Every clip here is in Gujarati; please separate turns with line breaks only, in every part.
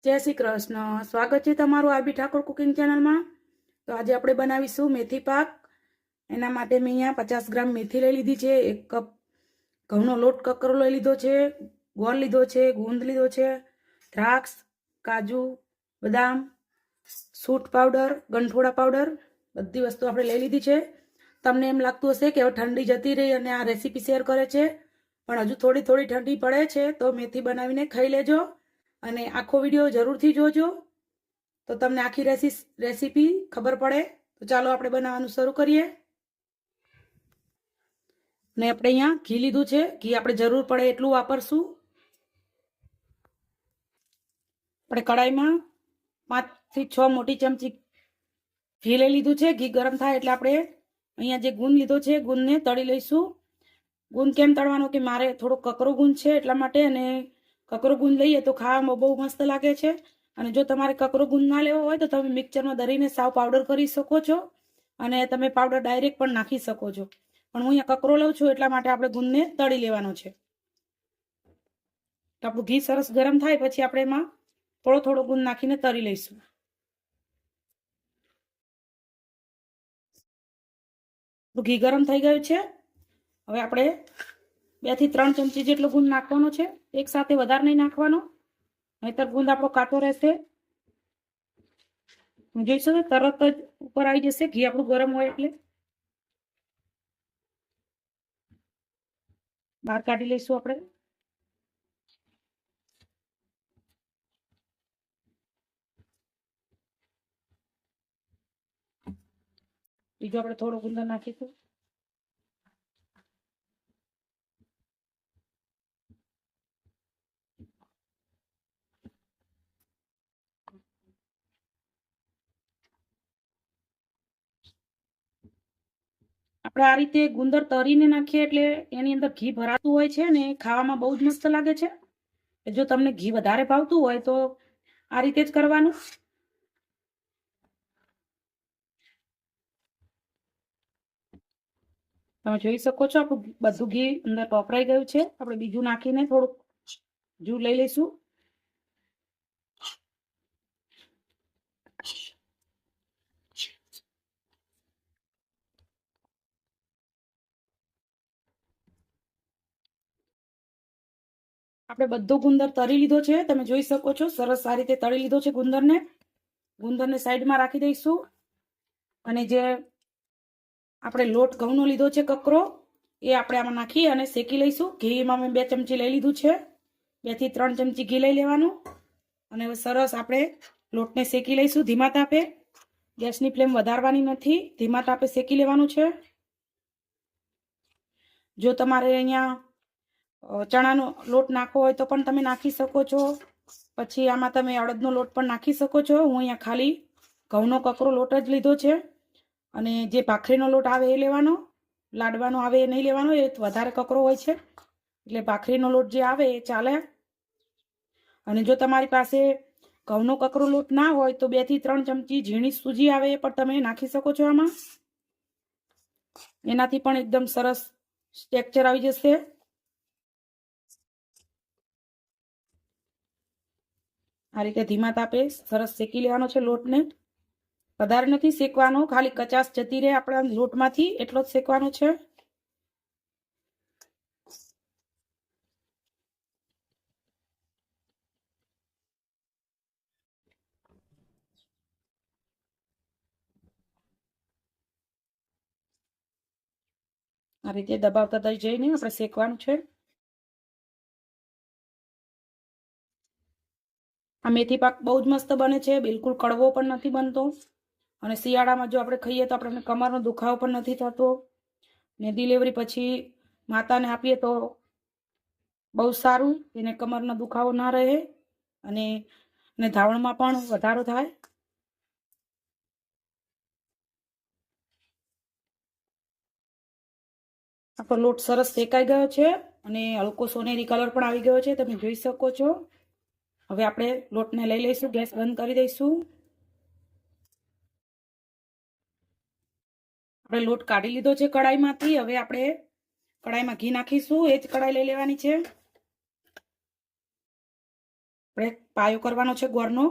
જય શ્રી કૃષ્ણ। સ્વાગત છે તમારું આરબી ઠાકોર કુકિંગ ચેનલમાં। તો આજે આપણે બનાવીશું મેથી પાક। એના માટે મેં અહીંયા 50 ગ્રામ મેથી લઈ લીધી છે, 1 કપ ઘઉંનો લોટ કકરો લઈ લીધો છે, ગોળ લીધો છે, ગુંદ લીધો છે, દ્રાક્ષ, કાજુ, બદામ, સૂંઠ પાવડર, ગંઠોડા પાવડર, બધી વસ્તુ આપણે લઈ લીધી છે। તમને એમ લાગતું હશે કે હવે ઠંડી જતી રહી અને આ રેસીપી શેર કરે છે, પણ હજુ થોડી થોડી ઠંડી પડે છે તો મેથી બનાવીને ખાઈ લેજો અને આખો વિડીયો જરૂરથી જોજો તો તમને આખી રેસીપી ખબર પડે। તો ચાલો આપણે બનાવવાનું શરૂ કરીએ। ને આપણે અહીંયા ઘી લીધું છે, ઘી આપણે જરૂર પડે એટલું વાપરશું। આપણે કડાઈમાં 5 થી 6 મોટી ચમચી ઘી લઈ લીધું છે। ઘી ગરમ થાય એટલે આપણે અહીંયા જે ગુંદ લીધો છે ગુંદને તળી લઈશું। ગુંદ કેમ તળવાનો કે મારે થોડો કકરો ગુંદ છે એટલા માટે, અને કકરો ગુંદ લઈએ તો ખાવામાં બહુ મસ્ત લાગે છે। અને જો તમારે કકરો ગુંદ ના લેવો હોય તો તમે મિક્સરમાં દળીને સાવ પાવડર કરી શકો છો, અને તમે પાવડર ડાયરેક્ટ પણ નાખી શકો છો, પણ હું અહીંયા કકરો લઉં છું એટલા માટે આપણે ગુંદને તળી લેવાનો છે। તો આપણું ઘી સરસ ગરમ થાય પછી આપણે એમાં થોડો થોડો ગુંદ નાખીને તળી લઈશું। ઘી ગરમ થઈ ગયું છે, હવે આપણે 2 થી 3 ચમચી જેટલો ગુંદ નાખવાનો છે, એક સાથે વધારે નહીં નાખવાનો, નહીતર ગુંદ આપણો કાચો રહેશે। જોઈશું તરત જ ઉપર આવી જશે, ઘી આપણું ગરમ હોય એટલે બહાર કાઢી લઈશું આપણે। બીજો આપણે થોડો ગુંદર નાખીશું। આપણે આ રીતે ગુંદર તરીને નાખીએ એટલે એની અંદર ઘી ભરાતું હોય છે ને ખાવામાં બહુ જ મસ્ત લાગે છે। જો તમને ઘી વધારે ભાવતું હોય તો આ રીતે જ કરવાનું। તમે જોઈ શકો છો આપણું બધું ઘી અંદર વપરાઈ ગયું છે। આપણે બીજું નાખીને થોડુંક જુ લઈ લઈશું। આપણે બધો ગુંદર તળી લીધો છે, તમે જોઈ શકો છો સરસ આ રીતે તળી લીધો છે ગુંદરને। ગુંદરને સાઈડમાં રાખી દઈશું, અને જે આપણે લોટ ઘઉંનો લીધો છે કકરો એ આપણે આમાં નાખી અને શેકી લઈશું। ઘીમાં મેં 2 ચમચી લઈ લીધું છે, 2 થી 3 ચમચી ઘી લઈ લેવાનું, અને હવે સરસ આપણે લોટને શેકી લઈશું ધીમા તાપે। ગેસની ફ્લેમ વધારવાની નથી, ધીમા તાપે શેકી લેવાનું છે। જો તમારે અહીંયા ચણાનો લોટ નાખવો હોય તો પણ તમે નાખી શકો છો, પછી આમાં તમે અડદનો લોટ પણ નાખી શકો છો। હું અહીંયા ખાલી ઘઉંનો કકરો લોટ જ લીધો છે, અને જે ભાખરીનો લોટ આવે એ લેવાનો, લાડવાનો આવે એ નહીં લેવાનો, એ વધારે કકરો હોય છે, એટલે ભાખરીનો લોટ જે આવે એ ચાલે। અને જો તમારી પાસે ઘઉંનો કકરો લોટ ના હોય તો 2 થી 3 ચમચી ઝીણી સૂજી આવે એ પણ તમે નાખી શકો છો આમાં, એનાથી પણ એકદમ સરસ ટેક્સચર આવી જશે। આ રીતે ધીમા તાપે સરસ શેકી લેવાનો છે લોટને, વધારે નથી શેકવાનો, ખાલી કચાશ જતી રહે આપણા લોટમાંથી એટલો જ શેકવાનો છે। આ રીતે દબાવતા જઈને આપણે શેકવાનું છે। આ મેથી પાક બહુ જ મસ્ત બને છે, બિલકુલ કડવો પણ નથી બનતો, અને શિયાળામાં જો આપણે ખાઈએ તો આપણને કમરનો દુખાવો પણ નથી થતો, ને ડિલિવરી પછી માતાને આપીએ તો બહુ સારું, એને કમરનો દુખાવો ના રહે અને ધાવણમાં પણ વધારો થાય। આપણો લોટ સરસ શેકાઈ ગયો છે અને હલકો સોનેરી કલર પણ આવી ગયો છે, તમે જોઈ શકો છો। હવે આપણે લોટને લઈ લઈશું, ગેસ બંધ કરી દઈશું। આપણે લોટ કાઢી લીધો છે કડાઈમાંથી, હવે આપણે કડાઈમાં ઘી નાખીશું, એ જ કડાઈ લઈ લેવાની છે। આપણે પાયો કરવાનો છે ગોળનો.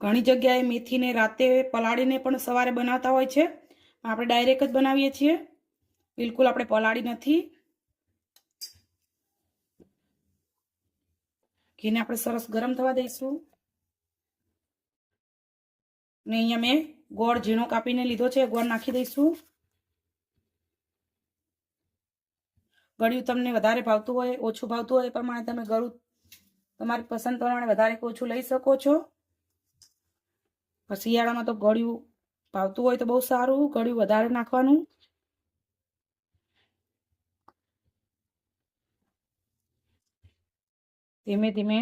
ઘણી જગ્યાએ મેથીને રાતે પલાળીને પણ સવારે બનાવતા હોય છે. આપણે ડાયરેક્ટ જ બનાવીએ છીએ. બિલકુલ આપણે પલાળી નથી. ઘીને આપણે સરસ ગરમ થવા દઈશું. ને અહીંયા મેં ગોળ ઝીણો કાપીને લીધો છે, ગોળ નાખી દઈશું. ગળ્યું તમને વધારે ભાવતું હોય, ઓછું ભાવતું હોય એ પ્રમાણે તમે ગળું તમારી પસંદ પ્રમાણે વધારે કે ઓછું લઈ શકો છો. શિયાળામાં તો ગળ્યું ભાવતું હોય તો બહુ સારું, ગળ્યું વધારે નાખવાનું. ધીમે ધીમે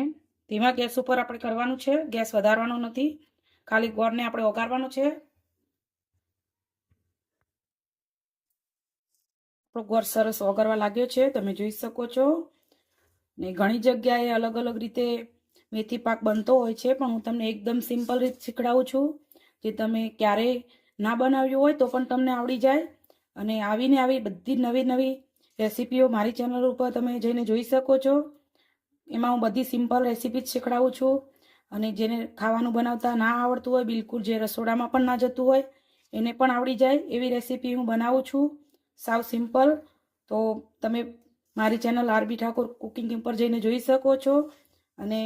ધીમા ગેસ ઉપર આપણે કરવાનું છે, ગેસ વધારવાનો નથી, ખાલી ગોળને આપણે ઓગાળવાનો છે. આપણો ગોળ સરસ ઓગળવા લાગ્યો છે, તમે જોઈ શકો છો. ને ઘણી જગ્યાએ અલગ અલગ રીતે મેથી પાક બનતો હોય છે, પણ હું તમને એકદમ સિમ્પલ રીત શીખડાવું છું, જે તમે ક્યારેય ના બનાવ્યું હોય તો પણ તમને આવડી જાય. અને આવી બધી નવી નવી રેસીપીઓ મારી ચેનલ ઉપર તમે જઈને જોઈ શકો છો. એમાં હું બધી સિમ્પલ રેસીપી જ શીખડાવું છું. અને જેને ખાવાનું બનાવતા ના આવડતું હોય, બિલકુલ જે રસોડામાં પણ ના જતું હોય, એને પણ આવડી જાય એવી રેસીપી હું બનાવું છું, સાવ સિમ્પલ. તો તમે મારી ચેનલ આરબી ઠાકોર કુકિંગ ઉપર જઈને જોઈ શકો છો. અને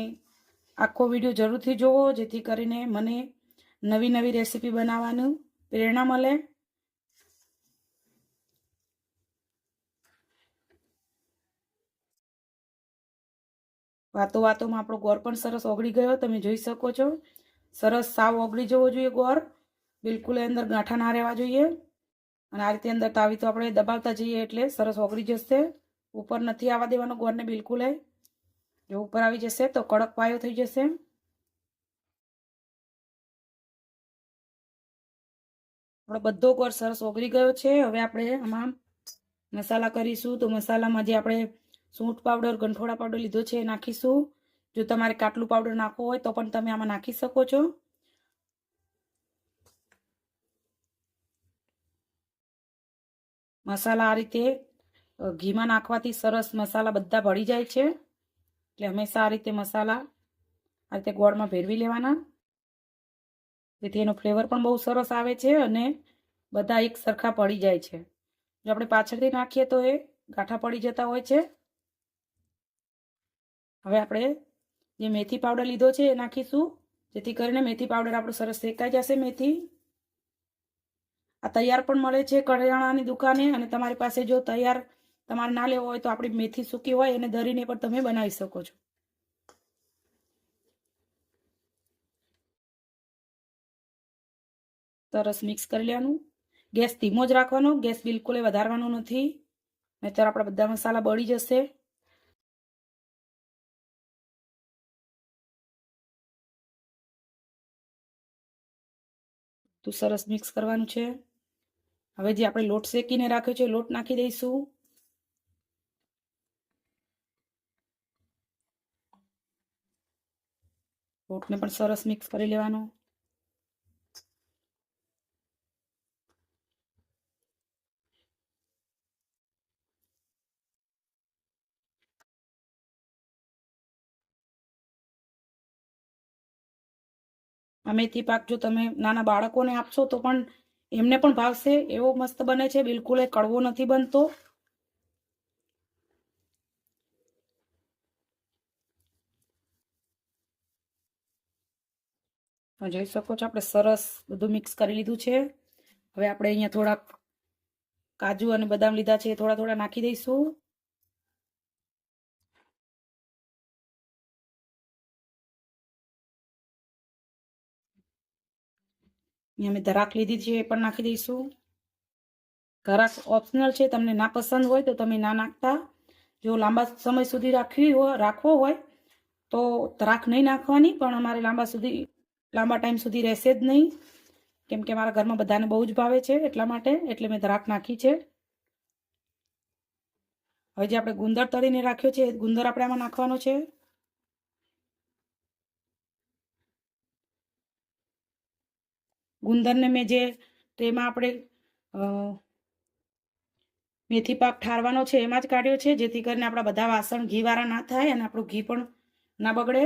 આખો વિડીયો જરૂરથી જુઓ, જેથી કરીને મને નવી નવી રેસીપી બનાવવાનું પ્રેરણા મળે. વાતોમાં આપણો ગોળ પણ સરસ ઓગળી ગયો, તમે જોઈ શકો છો. સરસ સાવ ઓગળી જવો જોઈએ ગોળ, બિલકુલ અંદર ગાંઠા ના રહેવા જોઈએ. અને આ રીતે અંદર તાવી તો આપણે દબાવતા જઈએ એટલે સરસ ઓગળી જશે. ઉપર નથી આવવા દેવાનો ગોળને બિલકુલ. જો ઉપર આવી જશે તો કડક પાયો થઈ જશે. આપણો બધો ગોળ સરસ ઓગળી ગયો છે. હવે આપણે આમાં મસાલા કરીશું. તો મસાલામાં જે આપણે સૂંઠ પાવડર, ગંઠોડા પાવડર લીધો છે એ નાખીશું. જો તમારે કાટલું પાવડર નાખવો હોય તો પણ તમે આમાં નાખી શકો છો. મસાલા આ રીતે ઘીમાં નાખવાથી સરસ મસાલા બધા ભળી જાય છે. એટલે હંમેશા આ રીતે મસાલા આ રીતે ગોળમાં ભેરવી લેવાના, જેથી એનો ફ્લેવર પણ બહુ સરસ આવે છે અને બધા એક સરખા પડી જાય છે. જો આપણે પાછળથી નાખીએ તો એ ગાંઠા પડી જતા હોય છે. હવે આપણે જે મેથી પાવડર લીધો છે એ નાખીશું, જેથી કરીને મેથી પાવડર આપણું સરસ શેકાઈ જશે. મેથી આ તૈયાર પણ મળે છે કરિયાણાની દુકાને, અને તમારી પાસે જો તૈયાર તમારે ના લેવો હોય તો આપણી મેથી સૂકી હોય એને દરીને પણ તમે બનાવી શકો છો. સરસ મિક્સ કરી લેવાનું. ગેસ ધીમો જ રાખવાનો, ગેસ બિલકુલ વધારવાનો નથી, નહીંતર આપણા બધા મસાલા બળી જશે. તો સરસ મિક્સ કરવાનું છે. હવે જે આપણે લોટ શેકીને રાખ્યો છે લોટ નાખી દઈશું. લોટને પણ સરસ મિક્સ કરી લેવાનો. આ મેથી પાક જો તમે નાના બાળકોને આપશો તો પણ એમને પણ ભાવશે, એવો મસ્ત બને છે, બિલકુલ એ કડવો નથી બનતો. જોઈ શકો છો આપણે સરસ બધું મિક્સ કરી લીધું છે. હવે આપણે અહીંયા થોડાક કાજુ અને બદામ લીધા છે, થોડા થોડા નાખી દઈશું. અહીંયા મેં ધરાક લીધી છે, એ પણ નાખી દઈશું. ધરાક ઓપ્શનલ છે, તમને ના પસંદ હોય તો તમે ના નાખતા. જો લાંબા સમય સુધી રાખવો હોય તો ધરાક નહીં નાખવાની, પણ અમારે લાંબા ટાઈમ સુધી રહેશે જ નહીં, કેમ કે મારા ઘરમાં બધાને બહુ જ ભાવે છે, એટલા માટે એટલે મેં ધરાક નાખી છે. હવે જે આપણે ગુંદર તળીને રાખ્યો છે, ગુંદર આપણે આમાં નાખવાનો છે. ગુંદરને મેં જે તેમાં આપણે મેથી પાક ઠારવાનો છે એમાં જ કાઢ્યો છે, જેથી કરીને આપણા બધા વાસણ ઘીવાળા ના થાય અને આપણું ઘી પણ ના બગડે.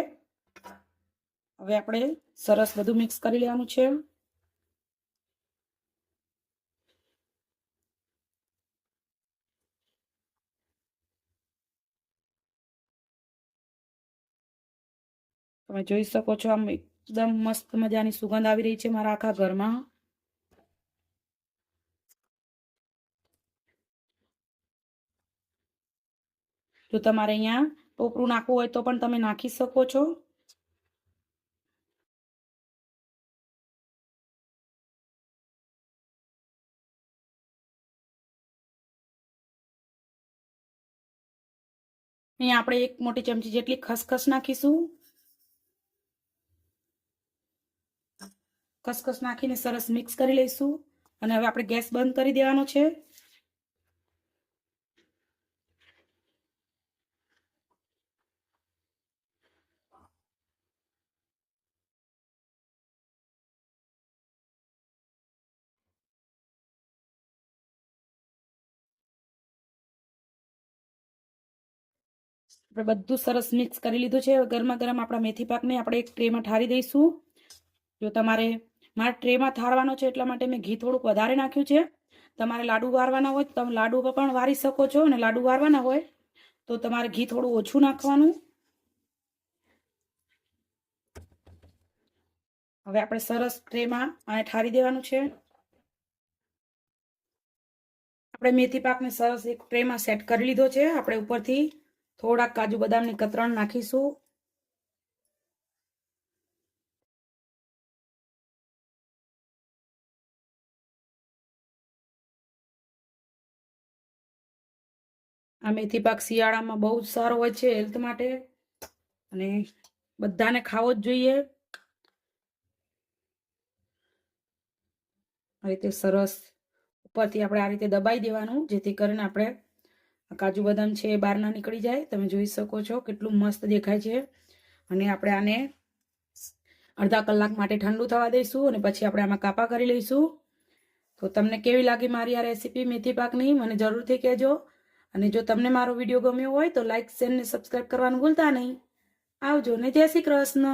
હવે આપણે સરસ બધું મિક્સ કરી લેવાનું છે. તમે જોઈ શકો છો આમ એકદમ મસ્ત મજાની સુગંધ આવી રહી છે મારા આખા ઘરમાં. જો તમારે અહીંયા ટોપરું નાખવું હોય તો પણ તમે નાખી શકો છો. અહીંયા આપણે 1 મોટી ચમચી જેટલી ખસખસ નાખીશું. ખસખસ નાખીને સરસ મિક્સ કરી લઈશું અને હવે આપણે ગેસ બંધ કરી દેવાનો છે. આપણે બધું સરસ મિક્સ કરી લીધું છે. ગરમા ગરમ આપણા મેથી પાકને આપણે એક ટ્રેમાં ઠારી દઈશું. જો તમારે મારા ટ્રેમાં ઠારવાનો છે એટલા માટે મેં ઘી થોડુંક વધારે નાખ્યું છે. તમારે લાડુ વારવાના હોય તો તમે લાડુ પણ વારી શકો છો, અને લાડુ વારવાના હોય તો તમારે ઘી થોડું ઓછું નાખવાનું. હવે આપણે સરસ ટ્રેમાં આને ઠારી દેવાનું છે. આપણે મેથી પાકને સરસ એક ટ્રેમાં સેટ કરી લીધો છે. આપણે ઉપરથી થોડાક કાજુ બદામની કતરણ નાખીશું. આ મેથી પાક શિયાળામાં બહુ જ સારો હોય છે હેલ્થ માટે, અને બધાને ખાવો જ જોઈએ. આ રીતે સરસ ઉપરથી આપણે આ રીતે દબાઈ દેવાનું, જેથી કરીને આપણે કાજુ બદામ છે એ બહાર ના નીકળી જાય. તમે જોઈ શકો છો કેટલું મસ્ત દેખાય છે. અને આપણે આને અડધા કલાક માટે ઠંડુ થવા દઈશું અને પછી આપણે આમાં કાપા કરી લઈશું. તો તમને કેવી લાગી મારી આ રેસીપી મેથી પાકની મને જરૂરથી કહેજો. અને જો તમને મારો વિડીયો ગમ્યો હોય તો લાઈક, શેર ને સબસ્ક્રાઈબ કરવાનું ભૂલતા નહીં. આવજો ને જય શ્રી કૃષ્ણ.